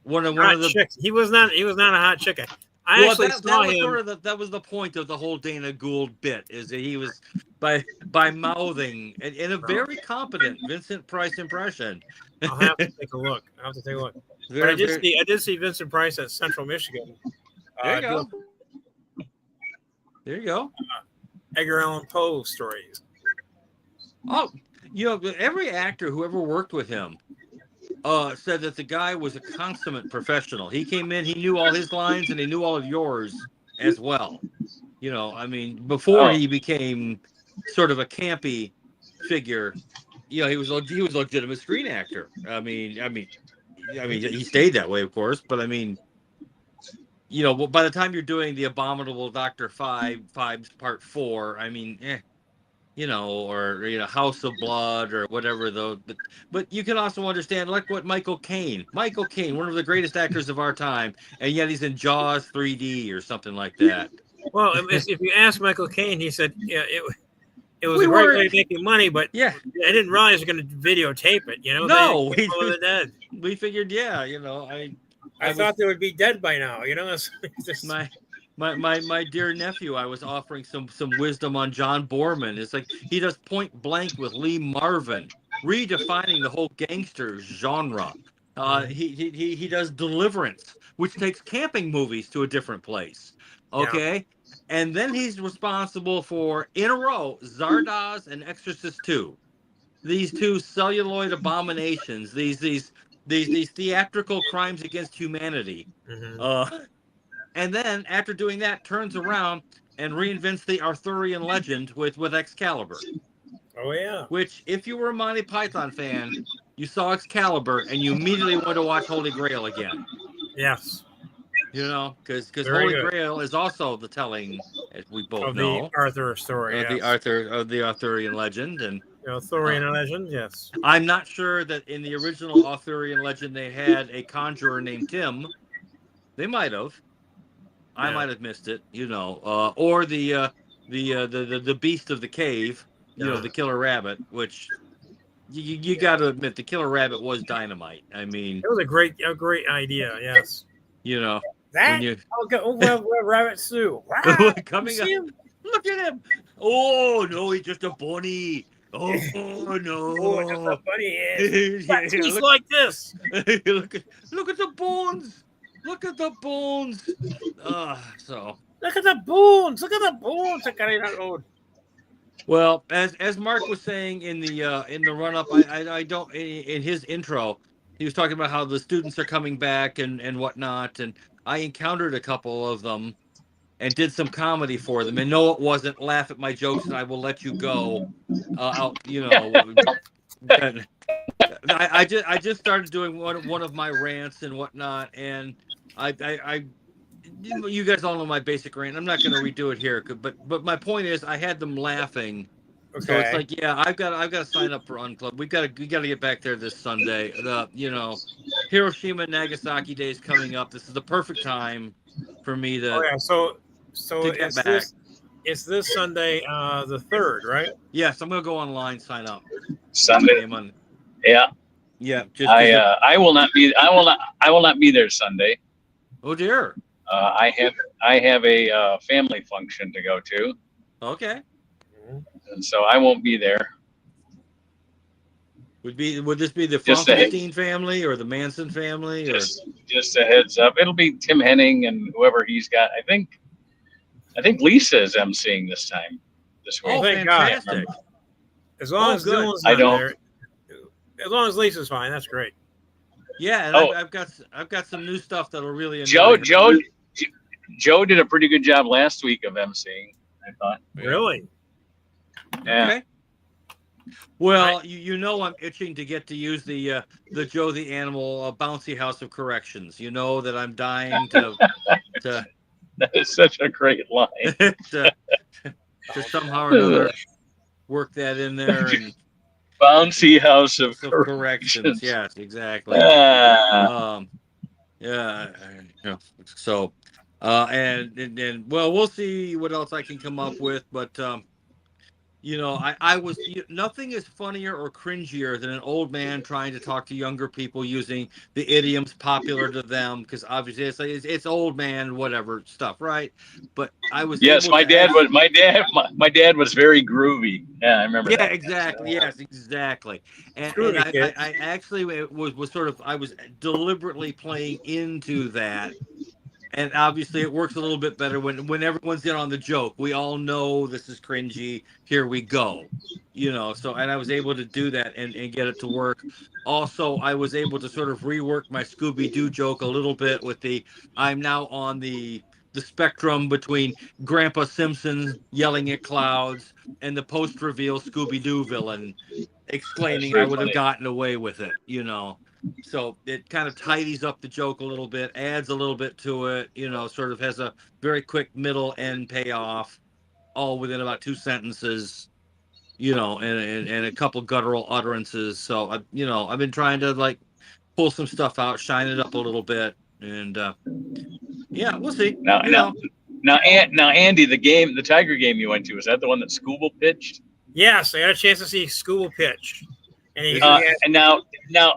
one of the chicks. He was not a hot chick. I actually saw him. That was the point of the whole Dana Gould bit, is that he was by mouthing in a very competent Vincent Price impression. I'll have to take a look. But I did see Vincent Price at Central Michigan. There you go. Edgar Allan Poe stories. Oh, every actor who ever worked with him said that the guy was a consummate professional. He came in, he knew all his lines, and he knew all of yours as well. I mean, before he became sort of a campy figure, he was a legitimate screen actor. I mean, he stayed that way, of course, but I mean, by the time you're doing the Abominable Dr. Fives Part 4, I mean, or House of Blood or whatever though. But you can also understand, like what Michael Caine, one of the greatest actors of our time, and yet he's in Jaws 3D or something like that. Well, if you ask Michael Caine, he said, yeah, it was a great way of making money, but yeah, I didn't realize you're going to videotape it. No, we figured, I thought they would be dead by now. It's just... My dear nephew, I was offering some wisdom on John Borman. It's like he does Point Blank with Lee Marvin, redefining the whole gangster genre. He does Deliverance, which takes camping movies to a different place. Okay, yeah. And then he's responsible for, in a row, Zardoz and Exorcist 2. These two celluloid abominations. These theatrical crimes against humanity. Mm-hmm. And then, after doing that, turns around and reinvents the Arthurian legend with Excalibur. Oh, yeah. Which, if you were a Monty Python fan, you saw Excalibur, and you immediately went to watch Holy Grail again. Yes. Because Holy Grail is also the telling, as we both know, the Arthur story. Of the Arthurian legend. And Arthurian legend, yes. I'm not sure that in the original Arthurian legend they had a conjurer named Tim. They might have. I might have missed it, or the beast of the cave, the killer rabbit, which you got to admit the killer rabbit was dynamite. I mean, it was a great idea. Yes, that rabbit stew coming up. Look at him! Oh no, he's just a bunny. Oh no! Oh, just a bunny is. He's like this. Look at the bones. Look at the bones. Look at the bones. Look at the bones. Well, as Mark was saying in the run up, I don't in his intro, he was talking about how the students are coming back and whatnot, and I encountered a couple of them and did some comedy for them. And no, it wasn't laugh at my jokes and I will let you go. I just started doing one of my rants and whatnot, and I you guys all know my basic rant. I'm not going to redo it here, but my point is I had them laughing. Okay. So it's like, yeah, I've got to sign up for Unclub. We got to get back there this Sunday. Hiroshima and Nagasaki Day is coming up. This is the perfect time for me to. Oh yeah, so it's back. It's this Sunday, the 3rd, right? Yes, I'm gonna go online, sign up. Sunday. Yeah. Yeah. I will not be there Sunday. Oh dear. I have a family function to go to. Okay. And so I won't be there. Would this be the Frankenstein family or the Manson family? Just a heads up. It'll be Tim Henning and whoever he's got. I think Lisa is emceeing this week. Oh, fantastic! As long as Dylan's not there, as long as Lisa's fine, that's great. Yeah, and I've got some new stuff that'll really. Joe did a pretty good job last week of emceeing, I thought. Really? Yeah. Okay. Well, I'm itching to get to use the Joe the Animal bouncy house of corrections. You know that I'm dying to. That is such a great line. to somehow or another work that in there. And, bouncy house of corrections. Yes, exactly. So, and we'll see what else I can come up with, but nothing is funnier or cringier than an old man trying to talk to younger people using the idioms popular to them, because obviously it's old man whatever stuff, right? But I was my dad was very groovy. Yeah, I remember. Yeah, that. Exactly. Yes, exactly. And I actually was sort of I was deliberately playing into that. And obviously it works a little bit better when everyone's in on the joke. We all know this is cringy. Here we go. So, and I was able to do that and get it to work. Also, I was able to sort of rework my Scooby-Doo joke a little bit with I'm now on the spectrum between Grandpa Simpson yelling at clouds and the post-reveal Scooby-Doo villain exclaiming, "I would have gotten away with it," So it kind of tidies up the joke a little bit, adds a little bit to it, sort of has a very quick middle end payoff, all within about 2 sentences, and a couple guttural utterances. So I've been trying to like pull some stuff out, shine it up a little bit, and yeah, we'll see. Now, Andy, the Tiger game you went to, is that the one that Scooble pitched? Yes, I had a chance to see Scooble pitch. And now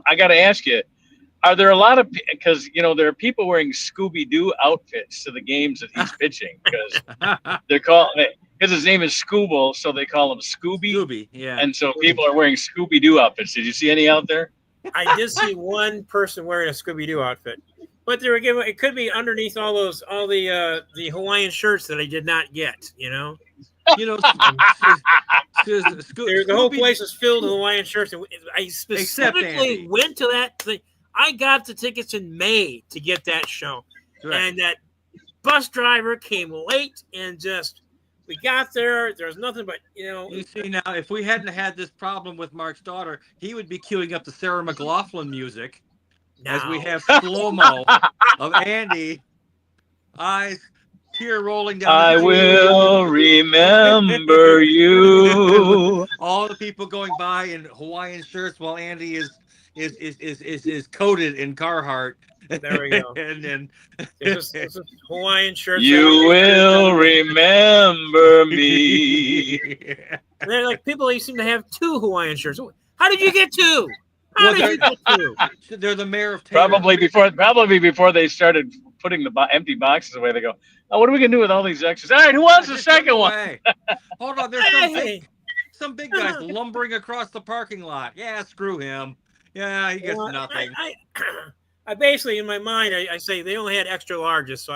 I got to ask you, are there a lot of, because there are people wearing Scooby-Doo outfits to the games that he's pitching because because his name is Scooble, so they call him Scooby. Scooby, yeah. And so people are wearing Scooby-Doo outfits. Did you see any out there? I did see one person wearing a Scooby-Doo outfit, but they were giving. It could be underneath all the Hawaiian shirts that I did not get. The whole place is filled with Hawaiian shirts, and I specifically went to that thing. I got the tickets in May to get that show, right. And that bus driver came late, and we got there. There's nothing but You see now, if we hadn't had this problem with Mark's daughter, he would be queuing up the Sarah McLachlan music as we have slow-mo of Andy, eyes. Tear rolling down. I will remember you. All the people going by in Hawaiian shirts while Andy is coated in Carhartt. There we go. And then it's just Hawaiian shirts. You will remember me. And they're like, people, you seem to have 2 Hawaiian shirts. How did you get 2? How did you get 2? They're the mayor of Taylor. Probably before they started putting the empty boxes away. They go, oh, what are we gonna do with all these extras? All right, who wants the second one? Hold on, there's some big guys lumbering across the parking lot. Yeah, screw him. Yeah, he gets nothing. I basically, in my mind, I say they only had extra larges, so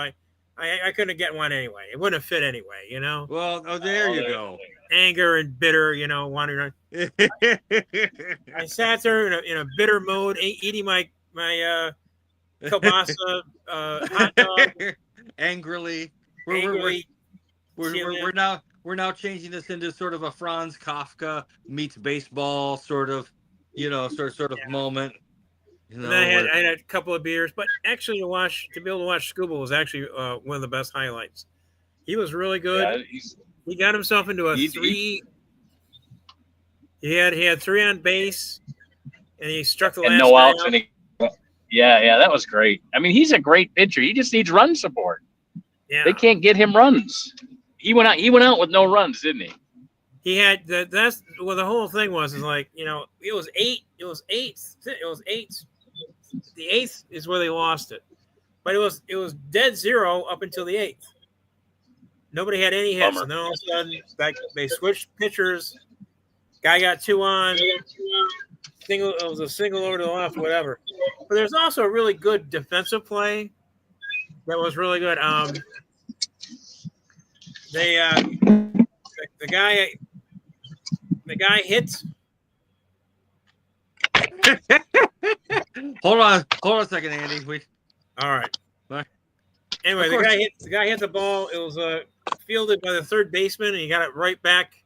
I couldn't get one anyway. It wouldn't have fit anyway, Well, there you go. Anger and bitter, wandering around. I sat there in a bitter mode, eating my kielbasa hot dog. Angrily. Angrily. We're now changing this into sort of a Franz Kafka meets baseball sort of moment. And then I had a couple of beers, but actually to be able to watch Scooble was actually one of the best highlights. He was really good. Yeah, he got himself into a 3. He had 3 on base, and he struck the last no outs. Yeah, that was great. I mean, he's a great pitcher. He just needs run support. Yeah, they can't get him runs. He went out with no runs, didn't he? He had that's well. The whole thing was like it was 8. It was 8. It was 8. The 8th is where they lost it, but it was dead zero up until the 8th. Nobody had any hits, and then all of a sudden, they switched pitchers. Guy got 2 on. It was a single over to the left, whatever. But there's also a really good defensive play that was really good. The guy hits. Hold on a second, Andy. All right. Anyway, the guy hit the ball. It was fielded by the third baseman, and he got it right back.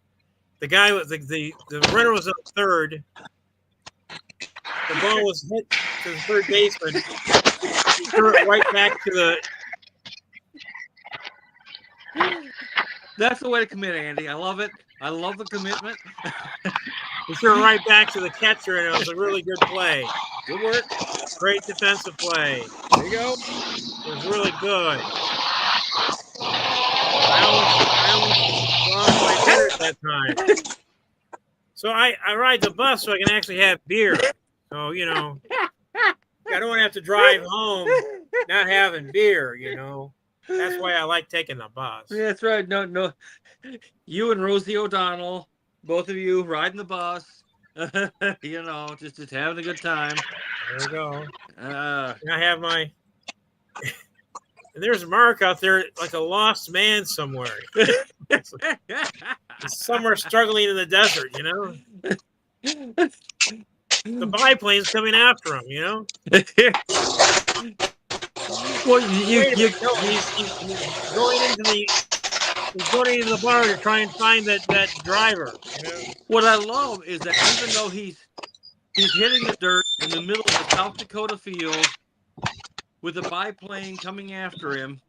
The guy was the runner was up third. The ball was hit to the third baseman. He threw it right back to the. That's the way to commit, Andy. I love it. I love the commitment. He threw it right back to the catcher, and it was a really good play. Good work. Great defensive play. There you go. It was really good. I almost lost my beer at that time. So I ride the bus so I can actually have beer. So, I don't want to have to drive home not having beer, That's why I like taking the bus. Yeah, that's right. No. You and Rosie O'Donnell, both of you riding the bus, just having a good time. There we go. I I have my And there's Mark out there like a lost man somewhere. Somewhere struggling in the desert, you know? The biplane's coming after him, you know? Well, he's going into the bar to try and find that driver. You know? What I love is that even though he's hitting the dirt in the middle of the South Dakota field with a biplane coming after him,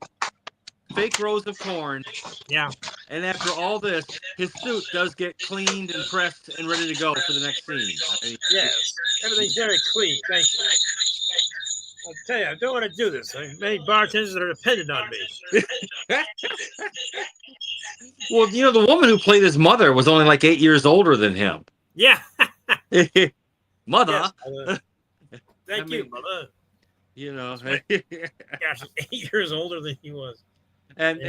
fake rows of corn. Yeah. And after all this, his suit does get cleaned and pressed and ready to go for the next scene. I mean, yes, everything's very clean. Thank you. I'll tell you, I don't want to do this. I have many bartenders that are dependent on me. Well, you know, the woman who played his mother was only like 8 years older than him. Yeah. Mother. Yes, thank you, mother. You know. Gosh, 8 years older than he was. And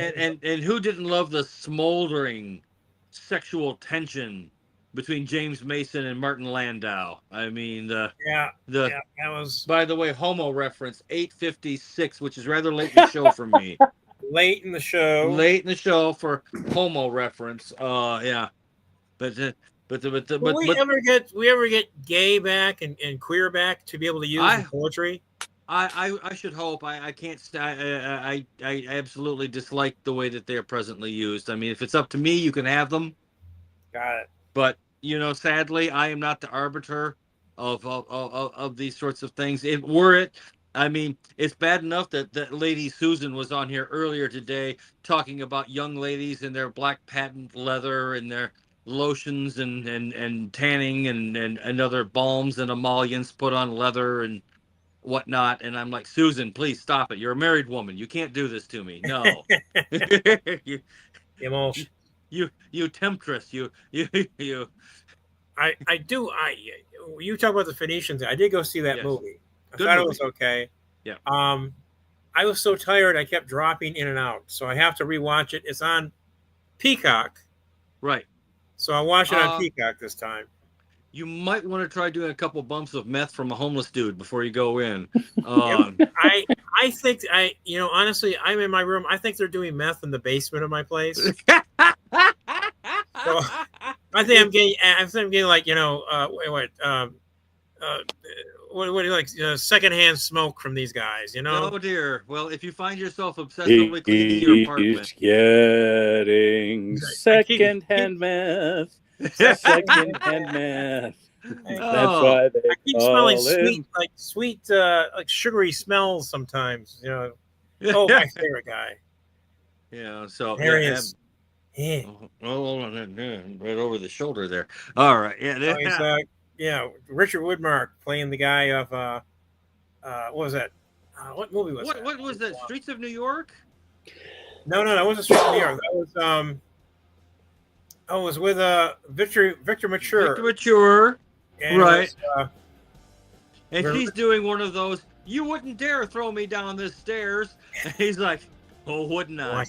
who didn't love the smoldering sexual tension between James Mason and Martin Landau? I mean, that was. By the way, homo reference 8:56, which is rather late in the show for me. Late in the show. Late in the show for homo reference. Yeah, but we ever get gay back and queer back to be able to use in poetry? I should hope. I can't. I absolutely dislike the way that they are presently used. I mean, if it's up to me, you can have them. Got it. But you know, sadly, I am not the arbiter of these sorts of things. I mean, it's bad enough that Lady Susan was on here earlier today talking about young ladies in their black patent leather and their lotions and tanning and other balms and emollients put on leather and whatnot. And I'm like, Susan, please stop it. You're a married woman. You can't do this to me. No. you temptress. You. You talk about the Phoenicians. I did go see that movie. I thought it was okay. Yeah. I was so tired I kept dropping in and out, so I have to rewatch it. It's on Peacock. Right. So I watched it on Peacock this time. You might want to try doing a couple bumps of meth from a homeless dude before you go in. I think honestly, I'm in my room. I think they're doing meth in the basement of my place. So I think I'm getting like, what do you like? Secondhand smoke from these guys, you know? Oh dear. Well, if you find yourself obsessively cleaning your apartment, getting secondhand meth. Secondhand meth. That's why they I keep smelling sweet, like sugary smells sometimes. You know. Oh, my favorite guy. Yeah. So there he is. Yeah. Oh, right over the shoulder there. All right. Yeah. Richard Woodmark playing the guy of what was that? What movie was that? What was that? Streets of New York? No, that wasn't Streets of New York. That was it was with Victor Mature. Victor Mature. And right. And she's doing one of those, you wouldn't dare throw me down the stairs. And he's like, oh, wouldn't I?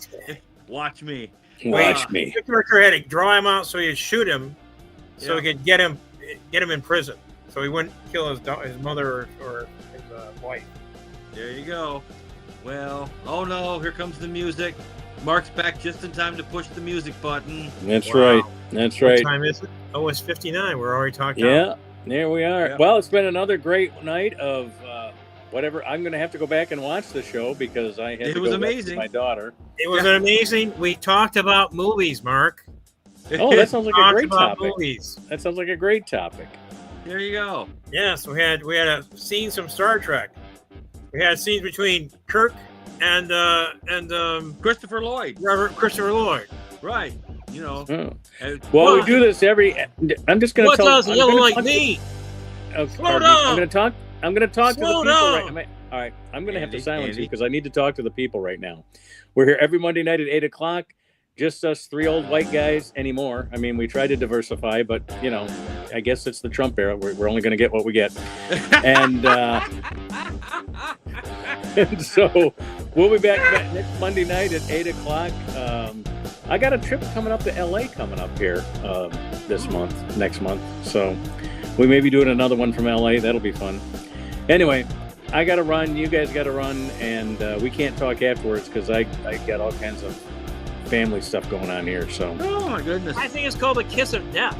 Watch me. Watch me. Victor Mature had to draw him out so he'd shoot him so he could get him in prison. So he wouldn't kill his mother or his wife. There you go. Well, oh no, here comes the music. Mark's back just in time to push the music button. That's right. That's right. What time is it? Oh, it's 59. We're already talking. Yeah, there we are. Yeah. Well, it's been another great night of whatever. I'm going to have to go back and watch the show because I had to go amazing. With my daughter. It was amazing. We talked about movies, Mark. Oh, that sounds like a great topic. Movies. That sounds like a great topic. There you go. Yes, we had scenes from Star Trek. We had scenes between Kirk and Christopher Lloyd. Robert Christopher Lloyd. Right. You know. Oh. Well, we do this every. I'm just going to tell. What does yellow like me? Slow down. I'm going to talk. to the people down. right. All right. I'm going to have to silence you because I need to talk to the people right now. We're here every Monday night at 8:00. Just us three old white guys anymore. I mean, we try to diversify, but you know, I guess it's the Trump era. We're only going to get what we get, and and so we'll be back next Monday night at 8:00. I got a trip coming up to LA coming up here next month. So we may be doing another one from LA. That'll be fun. Anyway, I got to run. You guys got to run, and we can't talk afterwards because I got all kinds of family stuff going on here. So. Oh my goodness! I think it's called a kiss of death.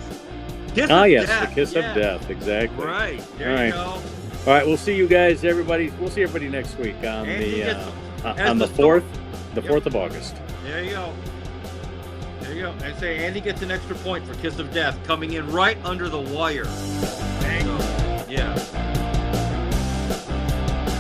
Kiss Ah, of yes, death. the kiss Yeah. of death. Exactly. Right. There All you right. go. All right. We'll see you guys, everybody. We'll see everybody next week on Andy the gets- on the as the 4th, the Yep. 4th of August. There you go. There you go. I say Andy gets an extra point for Kiss of Death, coming in right under the wire. So, yeah.